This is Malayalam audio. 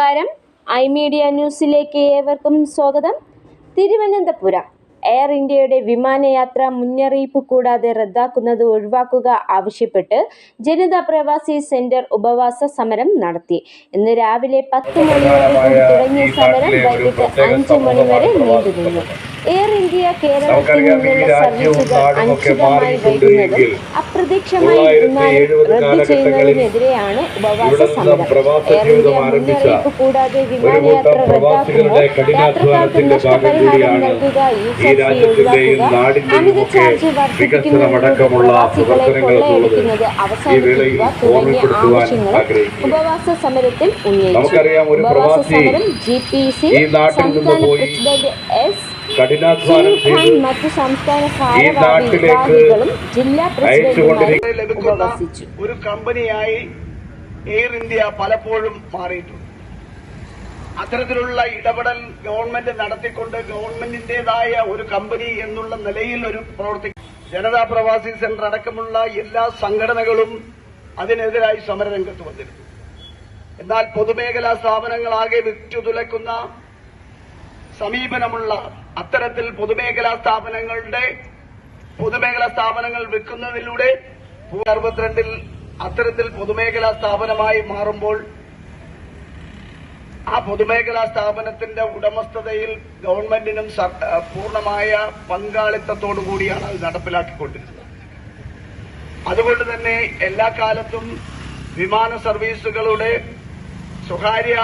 നമസ്കാരം. ഐമീഡിയ ന്യൂസിലേക്ക് ഏവർക്കും സ്വാഗതം. തിരുവനന്തപുരം എയർ ഇന്ത്യയുടെ വിമാനയാത്ര മുന്നറിയിപ്പ് കൂടാതെ റദ്ദാക്കുന്നത് ഒഴിവാക്കുക ആവശ്യപ്പെട്ട് ജനതാ പ്രവാസി സെന്റർ ഉപവാസ സമരം നടത്തി. ഇന്ന് രാവിലെ 10 മണിയോടുകൂടി തുടങ്ങിയ സമരം വൈകിട്ട് 5 മണിവരെ നീണ്ടുനിന്നു. എയർ ഇന്ത്യ കേരളത്തിൽ നിന്നുള്ള സർവീസുകൾ അനിശ്ചിതമായി വൈകുന്നതും അപ്രത്യക്ഷമായി റദ്ദു ചെയ്യുന്നതിനെതിരെയാണ് ഉപവാസ സമരം. എയർ ഇന്ത്യ മുന്നറിയിപ്പ് കൂടാതെ വിമാനയാത്ര റദ്ദാക്കുമ്പോൾ യാത്രക്കാർക്ക് നഷ്ടപരിഹാരം നൽകുക, യൂസർ ഫീ ഒഴിവാക്കുക, അമിത ചാർജ് വർദ്ധിപ്പിക്കുന്നതിലൂടെ പ്രവാസികളെ കൊള്ളയടിക്കുന്നത് അവസാനിപ്പിക്കുക തുടങ്ങിയ ആവശ്യങ്ങളും ഉപവാസ സമരത്തിൽ ഉന്നയിച്ചു. ഉപവാസ സമരം GPC സംസ്ഥാന പ്രസിഡന്റ് S. മറ്റു സംസ്ഥാന ഭാരവാഹികളും ജില്ലാ പ്രസിഡന്റുമാരും ഉപവസിച്ചു. ഒരു കമ്പനിയായി എയർ ഇന്ത്യ പലപ്പോഴും മാറിയിട്ടുണ്ട്. അത്തരത്തിലുള്ള ഇടപെടൽ ഗവൺമെന്റ് നടത്തിക്കൊണ്ട് ഗവൺമെന്റിന്റേതായ ഒരു കമ്പനി എന്നുള്ള നിലയിൽ ഒരു പ്രവർത്തിക്കും. ജനതാ പ്രവാസി സെന്റർ അടക്കമുള്ള എല്ലാ സംഘടനകളും അതിനെതിരായി സമരരംഗത്ത് വന്നിരുന്നു. എന്നാൽ പൊതുമേഖലാ സ്ഥാപനങ്ങളാകെ വിറ്റുതുലക്കുന്ന സമീപനമുള്ള അത്തരത്തിൽ പൊതുമേഖലാ സ്ഥാപനങ്ങൾ വിൽക്കുന്നതിലൂടെ 62 അത്തരത്തിൽ പൊതുമേഖലാ സ്ഥാപനമായി മാറുമ്പോൾ ആ പൊതുമേഖലാ സ്ഥാപനത്തിന്റെ ഉടമസ്ഥതയിൽ ഗവൺമെന്റിനും പൂർണ്ണമായ പങ്കാളിത്തത്തോടുകൂടിയാണ് അത് നടപ്പിലാക്കിക്കൊണ്ടിരുന്നത്. അതുകൊണ്ട് തന്നെ എല്ലാ കാലത്തും വിമാന സർവീസുകളുടെ സ്വകാര്യ